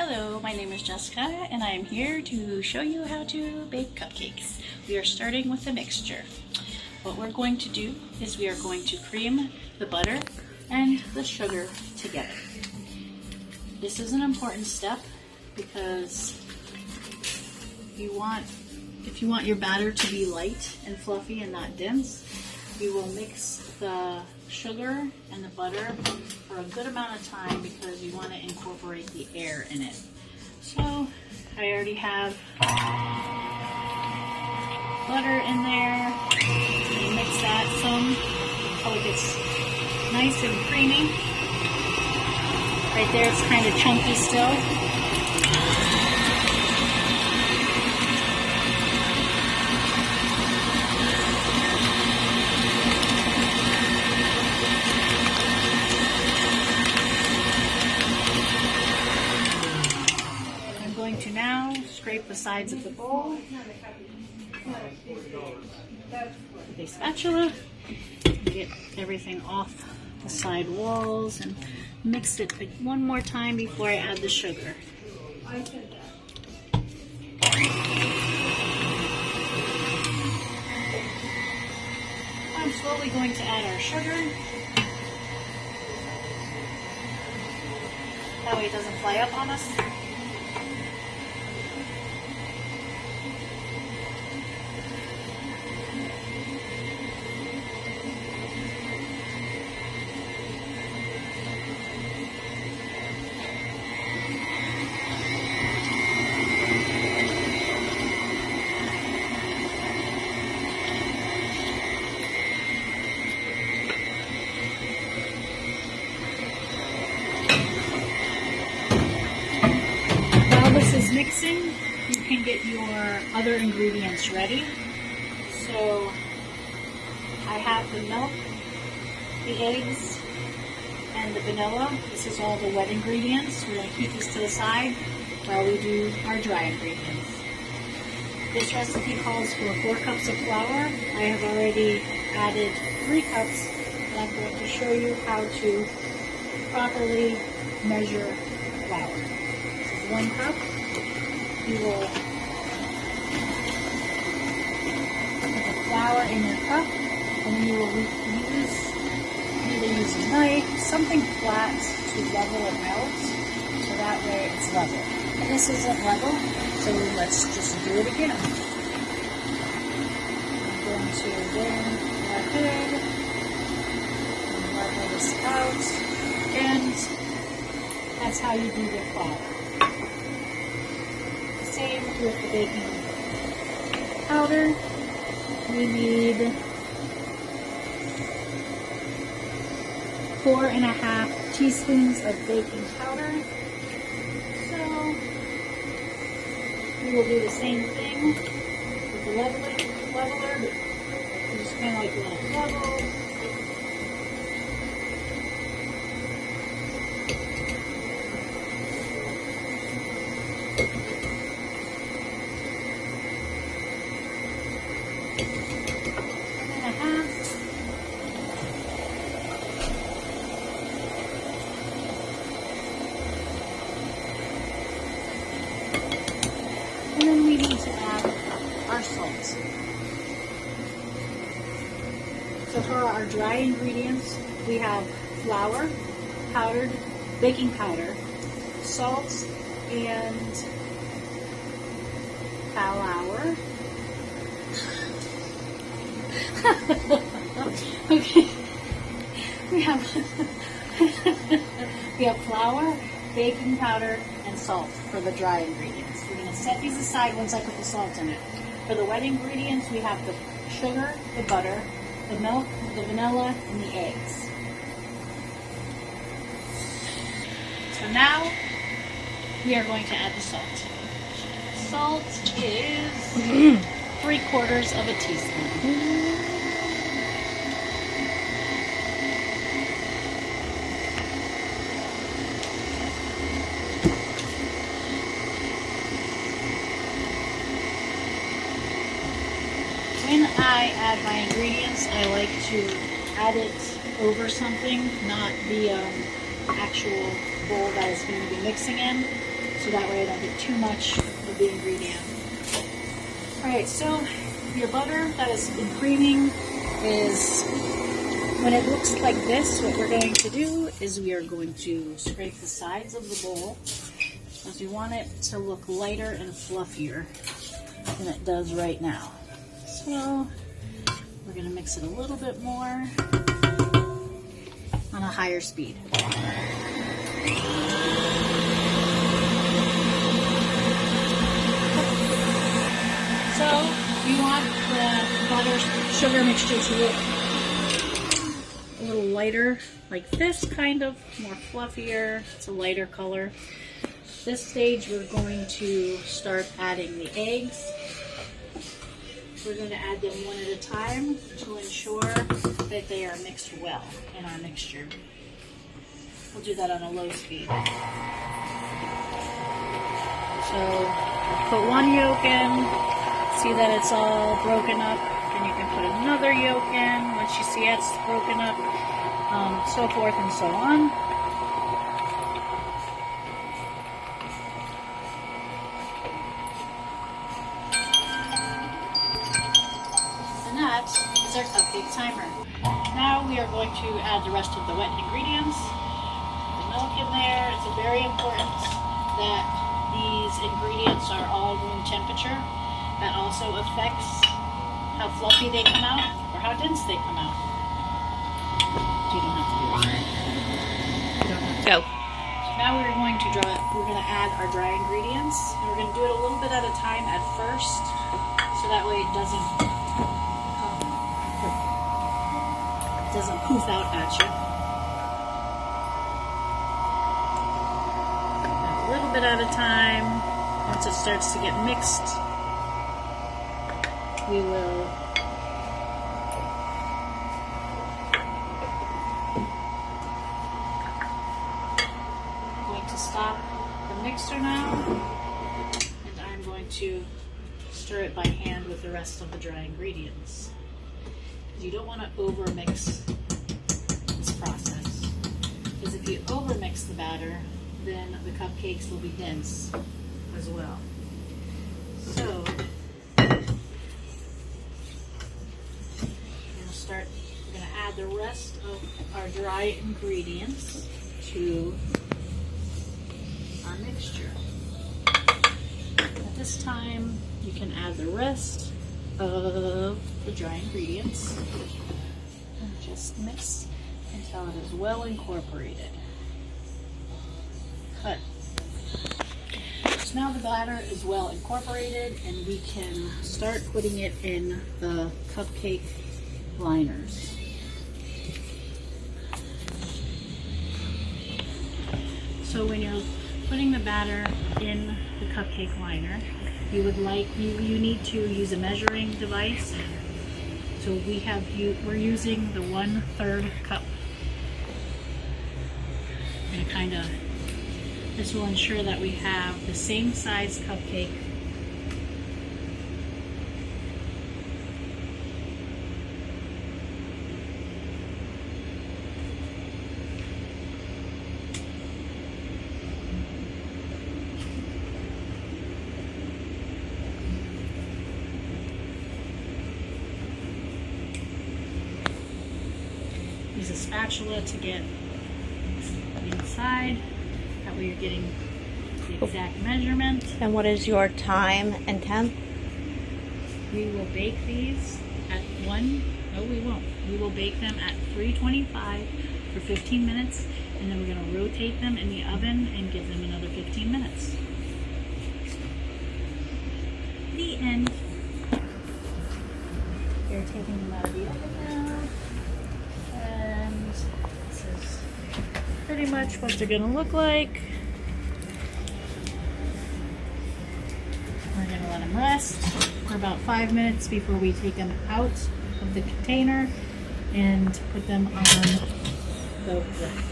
Hello, my name is Jessica and I am here to show you how to bake cupcakes. We are starting with a mixture. What we're going to do is we are going to cream the butter and the sugar together. This is an important step because if you want your batter to be light and fluffy and not dense, you will mix the sugar and the butter for a good amount of time because you want to incorporate the air in it. So I already have butter in there. Mix that some so it gets nice and creamy. Right there it's kind of chunky still. To now scrape the sides of the bowl with a spatula, get everything off the side walls and mix it one more time before I add the sugar. I'm slowly going to add our sugar. That way it doesn't fly up on us. Mixing, you can get your other ingredients ready. So I have the milk, the eggs, and the vanilla. This is all the wet ingredients. We're going to keep this to the side while we do our dry ingredients. This recipe calls for 4 cups of flour. I have already added 3 cups, and I'm going to show you how to properly measure flour. This is 1 cup. You will put the flour in your cup, and then you will either use a knife, something flat to level it out, so that way it's level. And this isn't level, so let's just do it again. I'm going to then go ahead and level this out, and that's how you do the flour. Same with the baking powder. We need 4.5 teaspoons of baking powder. So we will do the same thing with the leveler. You just kind of like let it level. And then we need to add our salt. So for our dry ingredients, we have flour, powdered baking powder, salt, and flour. Okay. We have flour, baking powder, and salt for the dry ingredients. We're going to set these aside once I put the salt in it. For the wet ingredients, we have the sugar, the butter, the milk, the vanilla, and the eggs. So now we are going to add the salt. Salt is 3/4 of a teaspoon. When I add my ingredients, I like to add it over something, not the actual bowl that it's going to be mixing in. so that way I don't get too much of the ingredient. Alright, so your butter that has been creaming is, when it looks like this, what we're going to do is we are going to scrape the sides of the bowl, because we want it to look lighter and fluffier than it does right now. So we're going to mix it a little bit more on a higher speed. So we want the butter sugar mixture to look a little lighter, like this, kind of more fluffier. It's a lighter color. This stage we're going to start adding the eggs. We're going to add them one at a time to ensure that they are mixed well in our mixture. We'll do that on a low speed. So put one yolk in, see that it's all broken up, then you can put another yolk in once you see it's broken up, so forth and so on. That is our cupcake timer. Now we are going to add the rest of the wet ingredients. The milk in there. It's very important that these ingredients are all room temperature. That also affects how fluffy they come out or how dense they come out. You don't have to do it. You don't have to. Go. So now we're going to add our dry ingredients. And we're going to do it a little bit at a time at first, so that way it doesn't poof out at you. A little bit at a time. Once it starts to get mixed, we will stop the mixer now, and I'm going to stir it by hand with the rest of the dry ingredients. You don't want to over-mix this process, because if you over-mix the batter, then the cupcakes will be dense as well. So, we're going to add the rest of our dry ingredients to our mixture. At this time, you can add the rest of the dry ingredients and just mix until it is well incorporated. Good. So now the batter is well incorporated, and we can start putting it in the cupcake liners. So when you're putting the batter in the cupcake liner, you need to use a measuring device. So we're using the 1/3 cup. And this will ensure that we have the same size cupcake . Use a spatula to get the inside. That way you're getting the exact measurement. And what is your time and temp? We will bake these at we won't. We will bake them at 325 for 15 minutes, and then we're going to rotate them in the oven and give them another 15 minutes. The end. We're taking them out of the oven now. And this is pretty much what they're going to look like. We're going to let them rest for about 5 minutes before we take them out of the container and put them on the rack.